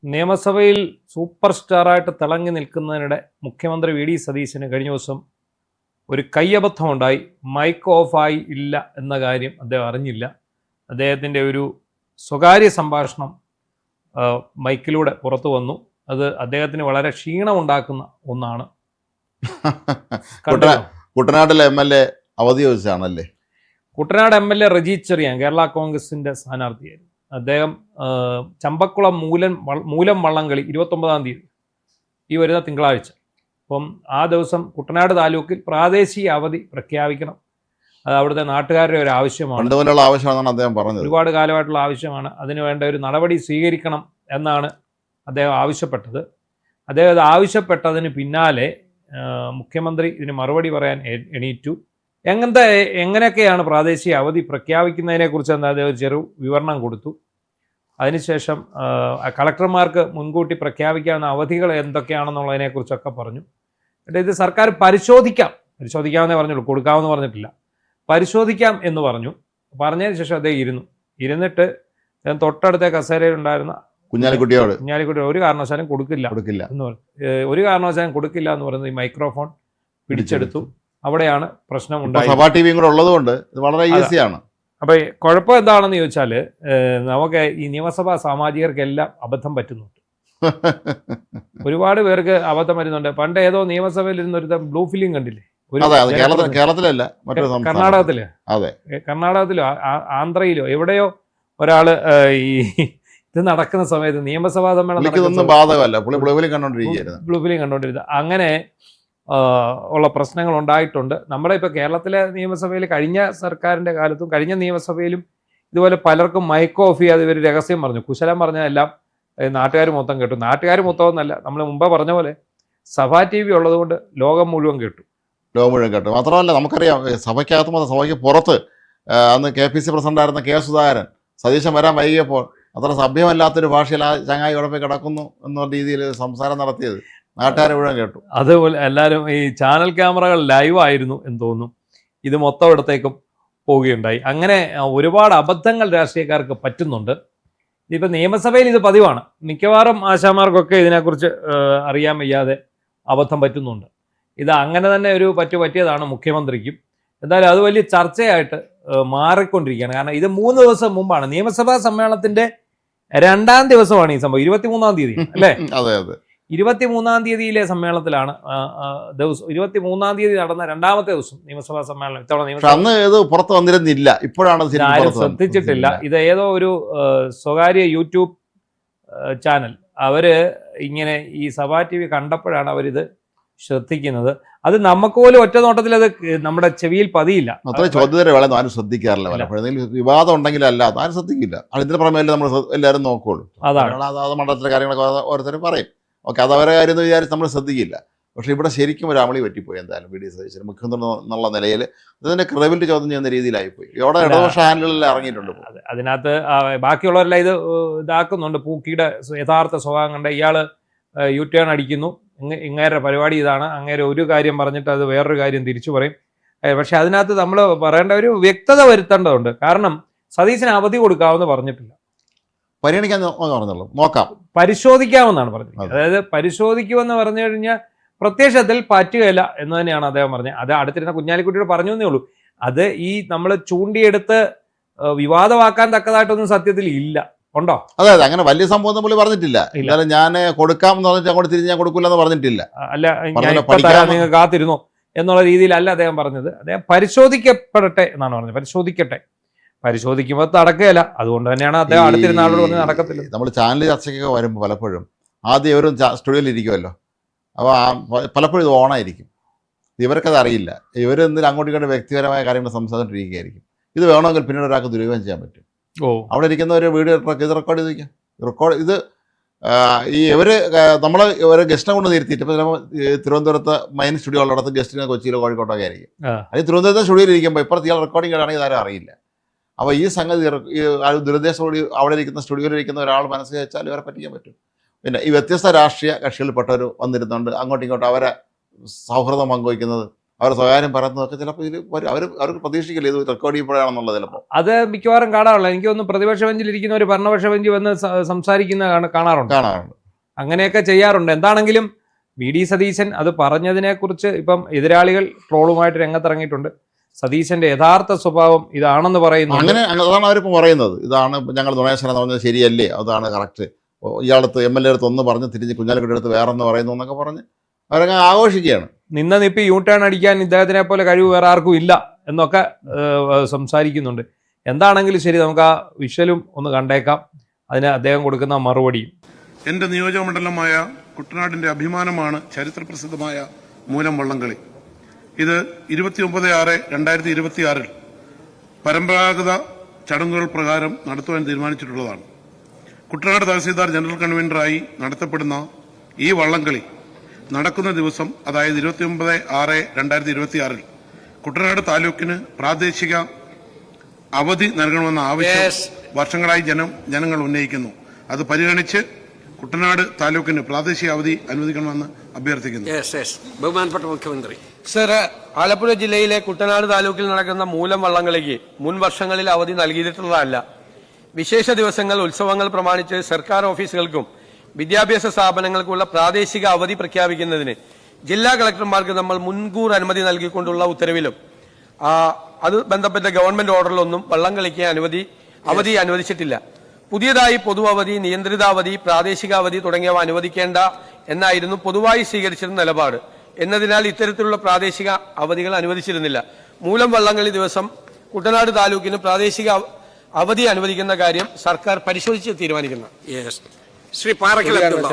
നിയമസഭയിൽ സൂപ്പർ സ്റ്റാറായിട്ട് തിളങ്ങി നിൽക്കുന്നതിനിടെ മുഖ്യമന്ത്രി വി ഡി സതീശന് കഴിഞ്ഞ ദിവസം ഒരു കയ്യബദ്ധമുണ്ടായി. മൈക്ക് ഓഫായി ഇല്ല എന്ന കാര്യം അദ്ദേഹം അറിഞ്ഞില്ല. അദ്ദേഹത്തിൻ്റെ ഒരു സ്വകാര്യ സംഭാഷണം മൈക്കിലൂടെ പുറത്തു വന്നു. അത് അദ്ദേഹത്തിന് വളരെ ക്ഷീണമുണ്ടാക്കുന്ന ഒന്നാണ്. കുട്ടനാട്ടിലെ MLA അവധി ചോദിച്ചാണല്ലേ? കുട്ടനാട് MLA റജി ചെറിയാൻ കേരള കോൺഗ്രസിൻ്റെ സ്ഥാനാർത്ഥിയായിരുന്നു. അദ്ദേഹം ചമ്പക്കുളം മൂലം വള്ളംകളി 29-ാം തീയതി ഈ വരുന്ന തിങ്കളാഴ്ച. അപ്പം ആ ദിവസം കുട്ടനാട് താലൂക്കിൽ പ്രാദേശിക അവധി പ്രഖ്യാപിക്കണം. അത് അവിടുത്തെ നാട്ടുകാരുടെ ഒരു ആവശ്യമാണ്. അദ്ദേഹം പറഞ്ഞത് ഒരുപാട് കാലമായിട്ടുള്ള ആവശ്യമാണ്. അതിന് വേണ്ട ഒരു നടപടി സ്വീകരിക്കണം എന്നാണ് അദ്ദേഹം ആവശ്യപ്പെട്ടത്. അദ്ദേഹം അത് ആവശ്യപ്പെട്ടതിന് പിന്നാലെ മുഖ്യമന്ത്രി ഇതിന് മറുപടി പറയാൻ എണീറ്റു. എങ്ങനെയൊക്കെയാണ് പ്രാദേശിക അവധി പ്രഖ്യാപിക്കുന്നതിനെക്കുറിച്ച് അദ്ദേഹം ഒരു ചെറു വിവരണം കൊടുത്തു. അതിനുശേഷം കളക്ടർമാർക്ക് മുൻകൂട്ടി പ്രഖ്യാപിക്കാവുന്ന അവധികൾ എന്തൊക്കെയാണെന്നുള്ളതിനെക്കുറിച്ചൊക്കെ പറഞ്ഞു. എന്നിട്ട് ഇത് സർക്കാർ പരിശോധിക്കാമെന്നേ പറഞ്ഞുള്ളൂ, കൊടുക്കാമെന്ന് പറഞ്ഞിട്ടില്ല. പരിശോധിക്കാം എന്ന് പറഞ്ഞതിന് ശേഷം അദ്ദേഹം ഇരുന്നിട്ട് തൊട്ടടുത്ത കസേരയിലുണ്ടായിരുന്ന കുഞ്ഞാലിക്കുട്ടിയോട് ഒരു കാരണവശാലും കൊടുക്കില്ല എന്ന് പറഞ്ഞു. ഒരു കാരണവശാലും കൊടുക്കില്ല എന്ന് പറയുന്നത് ഈ മൈക്രോഫോൺ പിടിച്ചെടുത്തു. അവിടെയാണ് പ്രശ്നം ഉള്ളതുകൊണ്ട് വളരെ ഈസിയാണ്. അപ്പൊ കുഴപ്പം എന്താണെന്ന് ചോദിച്ചാൽ, നമുക്ക് ഈ നിയമസഭാ സാമാജികർക്കെല്ലാം അബദ്ധം പറ്റുന്നുണ്ട്. ഒരുപാട് പേർക്ക് അബദ്ധം വരുന്നുണ്ട്. പണ്ട് ഏതോ നിയമസഭയിൽ ഇരുന്ന് ഒരു ബ്ലൂ ഫിലിം കണ്ടില്ലേ? കേരളത്തിലല്ല, കർണാടകത്തിലോ ആന്ധ്രയിലോ എവിടെയോ ഒരാള് ഈ ഇത് നടക്കുന്ന സമയത്ത് നിയമസഭാ സമ്മേളനം ബ്ലൂ ഫിലിം കണ്ടോണ്ടിരുന്നത്. അങ്ങനെ ഉള്ള പ്രശ്നങ്ങൾ ഉണ്ടായിട്ടുണ്ട്. നമ്മുടെ ഇപ്പോൾ കേരളത്തിലെ നിയമസഭയിൽ കഴിഞ്ഞ സർക്കാരിൻ്റെ കാലത്തും കഴിഞ്ഞ നിയമസഭയിലും ഇതുപോലെ പലർക്കും മൈക്ക് ഓഫ് ചെയ്യാതെ ഇവർ രഹസ്യം പറഞ്ഞു. കുശലം പറഞ്ഞതെല്ലാം നാട്ടുകാർ മൊത്തം കേട്ടു. നാട്ടുകാർ മൊത്തം എന്നല്ല, നമ്മൾ മുമ്പ് പറഞ്ഞ പോലെ സഭാ TV ഉള്ളതുകൊണ്ട് ലോകം മുഴുവൻ കേട്ടു. മാത്രമല്ല, നമുക്കറിയാം സഭയ്ക്കകത്തും സഭയ്ക്ക് പുറത്ത് അന്ന് KPC പ്രസിഡന്റായിരുന്ന K. സുധാകരൻ സതീശൻ വരാൻ വൈകിയപ്പോൾ അത്ര സഭ്യമല്ലാത്തൊരു ഭാഷയിൽ ആ ചങ്ങായി ഉടനെ കിടക്കുന്നു എന്ന രീതിയിൽ സംസാരം നടത്തിയത് നാട്ടുകാരെ മുഴുവൻ കേട്ടു. അതുപോലെ എല്ലാവരും ഈ ചാനൽ ക്യാമറകൾ ലൈവ് ആയിരുന്നു എന്ന് തോന്നുന്നു. ഇത് മൊത്തം ഇടത്തേക്കും പോവുകയുണ്ടായി. അങ്ങനെ ഒരുപാട് അബദ്ധങ്ങൾ രാഷ്ട്രീയക്കാർക്ക് പറ്റുന്നുണ്ട്. ഇപ്പം നിയമസഭയിൽ ഇത് പതിവാണ്. മിക്കവാറും ആശാമാർക്കൊക്കെ ഇതിനെക്കുറിച്ച് അറിയാൻ വയ്യാതെ അബദ്ധം പറ്റുന്നുണ്ട്. ഇത് അങ്ങനെ തന്നെ ഒരു പറ്റിയതാണ് മുഖ്യമന്ത്രിക്കും. എന്തായാലും അത് വലിയ ചർച്ചയായിട്ട് മാറിക്കൊണ്ടിരിക്കുകയാണ്. കാരണം ഇത് 3 ദിവസം മുമ്പാണ്, നിയമസഭാ സമ്മേളനത്തിന്റെ 2ാം ദിവസമാണ് ഈ സംഭവം. 23-ാം തീയതി അല്ലേ? 23-ാം തീയതിയിലെ സമ്മേളനത്തിലാണ് 23-ാം തീയതി നടന്ന 2ാമത്തെ ദിവസം നിയമസഭാ സമ്മേളനം. ഇത്തവണ പുറത്ത് വന്നിരുന്നില്ല, ഇപ്പോഴാണ് ആരും ശ്രദ്ധിച്ചിട്ടില്ല. ഇത് ഏതോ ഒരു സ്വകാര്യ യൂട്യൂബ് ചാനൽ അവര് ഇങ്ങനെ ഈ സഭാ TV കണ്ടപ്പോഴാണ് അവരിത് ശ്രദ്ധിക്കുന്നത്. അത് നമുക്ക് പോലും ഒറ്റ നോട്ടത്തിൽ അത് നമ്മുടെ ചെവിയിൽ പതിയില്ല. ചോദ്യത്തിന് വേണം ആരും ശ്രദ്ധിക്കാറില്ല. പലപ്പോഴും വിവാദം ഉണ്ടെങ്കിലല്ല ആരും ശ്രദ്ധിക്കില്ല. അതിന്റെ പുറമേ നമ്മൾ എല്ലാവരും നോക്കുള്ളൂ. അതാണ് മണ്ഡലത്തിലെ കാര്യങ്ങളൊക്കെ ഓരോരുത്തരും പറയും. ഓക്കെ, അത് അവരെ കാര്യം എന്ന് വിചാരിച്ച് നമ്മൾ ശ്രദ്ധിക്കില്ല. പക്ഷേ ഇവിടെ ശരിക്കും ഒരു അമളി പറ്റിപ്പോയി. എന്തായാലും വി ഡി സതീശൻ മുഖ്യമന്ത്രി എന്നുള്ള നിലയിൽ ഇതിന്റെ ക്രെഡിബിലിറ്റി ചോദ്യം ചെയ്യുന്ന രീതിയിലായിപ്പോയി. ഇവിടെ ഇടതുപക്ഷ ഹാൻഡിലെല്ലാം ഇറങ്ങിയിട്ടുണ്ട്. അതിനകത്ത് ബാക്കിയുള്ളവരെല്ലാം ഇത് ഇതാക്കുന്നുണ്ട്. പൂക്കിയുടെ യഥാർത്ഥ സ്വഭാവം കണ്ട ഇയാള് U-turn അടിക്കുന്നു, ഇങ്ങേരുടെ പരിപാടി ഇതാണ്, അങ്ങേരെ ഒരു കാര്യം പറഞ്ഞിട്ട് അത് വേറൊരു കാര്യം തിരിച്ചു പറയും. പക്ഷെ അതിനകത്ത് നമ്മൾ പറയേണ്ട ഒരു വ്യക്തത വരുത്തേണ്ടതുണ്ട്. കാരണം സതീശന് അവധി കൊടുക്കാമെന്ന് പറഞ്ഞിട്ടില്ല, പരിഗണിക്കാൻ നോക്കാം, പരിശോധിക്കാമെന്നാണ് പറഞ്ഞത്. അതായത് പരിശോധിക്കുമെന്ന് പറഞ്ഞു കഴിഞ്ഞാൽ പ്രത്യക്ഷത്തിൽ പറ്റുകയില്ല എന്ന് തന്നെയാണ് അദ്ദേഹം പറഞ്ഞത്. അത് അടുത്തിരുന്ന കുഞ്ഞാലിക്കുട്ടിയോട് പറഞ്ഞു എന്നേ ഉള്ളൂ. അത് ഈ നമ്മൾ ചൂണ്ടിയെടുത്ത് വിവാദമാക്കാൻ തക്കതായിട്ടൊന്നും സത്യത്തിൽ ഇല്ല. ഉണ്ടോ? അതെ, അങ്ങനെ വലിയ സംഭവം പുള്ളി പറഞ്ഞിട്ടില്ല. ഞാൻ കൊടുക്കാം എന്ന് പറഞ്ഞിട്ട് അങ്ങോട്ട് തിരിഞ്ഞ് ഞാൻ കൊടുക്കില്ല എന്ന് പറഞ്ഞിട്ടില്ല. അല്ല, നിങ്ങൾ കാത്തിരുന്നോ എന്നുള്ള രീതിയിലല്ല അദ്ദേഹം പറഞ്ഞത്. അദ്ദേഹം പരിശോധിക്കപ്പെടട്ടെ എന്നാണ് പറഞ്ഞത്. പരിശോധിക്കുമ്പോൾ നടക്കുകയില്ല. അതുകൊണ്ട് തന്നെയാണ് അദ്ദേഹം അടുത്തിരുന്ന ആളോട് പറഞ്ഞ് നടക്കത്തില്ല. നമ്മൾ ചാനൽ ചർച്ചയ്ക്കൊക്കെ വരുമ്പോൾ പലപ്പോഴും ആദ്യം ഇവരും സ്റ്റുഡിയോയിൽ ഇരിക്കുമല്ലോ. അപ്പോൾ പലപ്പോഴും ഇത് ഓണായിരിക്കും. ഇവർക്കത് അറിയില്ല. ഇവരെന്തെങ്കിലും അങ്ങോട്ടും ഇങ്ങോട്ട് വ്യക്തിപരമായ കാര്യങ്ങൾ സംസാരിച്ചിരിക്കുകയായിരിക്കും. ഇത് വേണമെങ്കിൽ പിന്നീട് ഒരാൾക്ക് ദുരുപയോഗം ചെയ്യാൻ പറ്റും. അവിടെ ഇരിക്കുന്ന ഒരു വീഡിയോ ഇത് റെക്കോർഡ് ചെയ്ത് വയ്ക്കാം. ഇത് നമ്മൾ ഒരു ഗസ്റ്റിനെ കൊണ്ട് നിർത്തിയിട്ട് ഇപ്പോൾ ചിലപ്പോൾ തിരുവനന്തപുരത്ത് മെയിൻ സ്റ്റുഡിയോ ഉള്ളിടത്ത് ഗസ്റ്റിനെ കൊച്ചിയിലോ കോഴിക്കോട്ടൊക്കെ ആയിരിക്കും. അത് തിരുവനന്തപുരത്തെ സ്റ്റുഡിയോയിൽ ഇരിക്കുമ്പോൾ ഇപ്പുറത്ത് ഇയാൾ റെക്കോർഡിംഗ് ആണെങ്കിൽ ആരും അറിയില്ല. അപ്പോൾ ഈ സംഗതി ദുരുദ്ദേശത്തോടെ അവിടെ ഇരിക്കുന്ന സ്റ്റുഡിയോയിൽ ഇരിക്കുന്ന ഒരാൾ മനസ്സിൽ വെച്ചാൽ ഇവരെ പറ്റിക്കാൻ പറ്റും. പിന്നെ ഈ വ്യത്യസ്ത രാഷ്ട്രീയ കക്ഷികളിൽപ്പെട്ടവർ വന്നിരുന്നുണ്ട്, അങ്ങോട്ടും ഇങ്ങോട്ടും അവരെ സൗഹൃദം പങ്കുവയ്ക്കുന്നത് അവർ സ്വകാര്യം പറയുന്നതൊക്കെ ചിലപ്പോൾ ഇതിൽ അവർക്ക് പ്രതീക്ഷിക്കില്ല ഇത് റെക്കോർഡ് ചെയ്യപ്പെടുകയാണെന്നുള്ളത് ചിലപ്പോൾ. അത് മിക്കവാറും കാണാറുള്ള എനിക്ക് തോന്നുന്നു പ്രതിപക്ഷ ബെഞ്ചിൽ ഇരിക്കുന്ന ഒരു ഭരണപക്ഷ ബെഞ്ച് വന്ന് സംസാരിക്കുന്ന കാണാറുണ്ട്. അങ്ങനെയൊക്കെ ചെയ്യാറുണ്ട്. എന്താണെങ്കിലും വി ഡി സതീശൻ അത് പറഞ്ഞതിനെക്കുറിച്ച് ഇപ്പം എതിരാളികൾ ട്രോളുമായിട്ട് രംഗത്തിറങ്ങിയിട്ടുണ്ട്. സതീശന്റെ യഥാർത്ഥ സ്വഭാവം ഇതാണെന്ന് പറയുന്നു. അങ്ങനെ അതാണ് അവരിപ്പോൾ പറയുന്നത്. ഇതാണ് ഞങ്ങൾ നുണേശ്വരം എന്ന് പറഞ്ഞത് ശരിയല്ലേ, അതാണ് കറക്റ്റ്. ഇയാളടുത്ത് MLA അടുത്ത് ഒന്ന് പറഞ്ഞ് തിരിഞ്ഞ് കുഞ്ഞാലിക്കുട്ടി അടുത്ത് വേറൊന്ന് പറയുന്നു എന്നൊക്കെ പറഞ്ഞ് അവരങ്ങ് ആഘോഷിക്കുകയാണ്. നിന്ന നിപ്പി യൂട്ടേൺ അടിക്കാൻ ഇദ്ദേഹത്തിനെ പോലെ കഴിവ് വേറെ ആർക്കും ഇല്ല എന്നൊക്കെ സംസാരിക്കുന്നുണ്ട്. എന്താണെങ്കിലും ശരി, നമുക്ക് ആ വിഷ്വലും ഒന്ന് കണ്ടേക്കാം, അതിന് അദ്ദേഹം കൊടുക്കുന്ന മറുപടിയും. എൻ്റെ നിയോജകമണ്ഡലമായ കുട്ടനാടിൻ്റെ അഭിമാനമാണ് ചരിത്രപ്രസിദ്ധമായ മൂലം വള്ളംകളി. ഇത് 29/6/2026 പരമ്പരാഗത ചടങ്ങുകൾ പ്രകാരം നടത്തുവാൻ തീരുമാനിച്ചിട്ടുള്ളതാണ്. കുട്ടനാട് തഹസീൽദാർ ജനറൽ കൺവീനറായി നടത്തപ്പെടുന്ന ഈ വള്ളംകളി നടക്കുന്ന ദിവസം, അതായത് 29/6/2026 കുട്ടനാട് താലൂക്കിന് പ്രാദേശിക അവധി നൽകണമെന്ന ആവശ്യം വർഷങ്ങളായി ജനങ്ങൾ ഉന്നയിക്കുന്നു. അത് പരിഗണിച്ച് കുട്ടനാട് താലൂക്കിന് പ്രാദേശിക അവധി അനുവദിക്കണമെന്ന് അഭ്യർത്ഥിക്കുന്നു. ബഹുമാനപ്പെട്ട മുഖ്യമന്ത്രി. സർ, ആലപ്പുഴ ജില്ലയിലെ കുട്ടനാട് താലൂക്കിൽ നടക്കുന്ന മൂലം വള്ളംകളിക്ക് മുൻ വർഷങ്ങളിൽ അവധി നൽകിയിട്ടുള്ളതല്ല. വിശേഷ ദിവസങ്ങൾ, ഉത്സവങ്ങൾ പ്രമാണിച്ച് സർക്കാർ ഓഫീസുകൾക്കും വിദ്യാഭ്യാസ സ്ഥാപനങ്ങൾക്കുള്ള പ്രാദേശിക അവധി പ്രഖ്യാപിക്കുന്നതിന് ജില്ലാ കളക്ടർമാർക്ക് നമ്മൾ മുൻകൂർ അനുമതി നൽകിക്കൊണ്ടുള്ള ഉത്തരവിലും അത് ബന്ധപ്പെട്ട ഗവൺമെന്റ് ഓർഡറിലൊന്നും വള്ളംകളിക്ക് അവധി അനുവദിച്ചിട്ടില്ല. പുതിയതായി പൊതു അവധി, നിയന്ത്രിതാവധി, പ്രാദേശിക അവധി തുടങ്ങിയവ അനുവദിക്കേണ്ട എന്നായിരുന്നു പൊതുവായി സ്വീകരിച്ചിരുന്ന നിലപാട്. എന്നതിനാൽ ഇത്തരത്തിലുള്ള പ്രാദേശിക അവധികൾ അനുവദിച്ചിരുന്നില്ല. മൂലം വള്ളംകളി ദിവസം കുട്ടനാട് താലൂക്കിന് പ്രാദേശിക അവധി അനുവദിക്കുന്ന കാര്യം സർക്കാർ പരിശോധിച്ച് തീരുമാനിക്കുന്ന. ശ്രീ പാറക്കൽ അബ്ദുള്ള.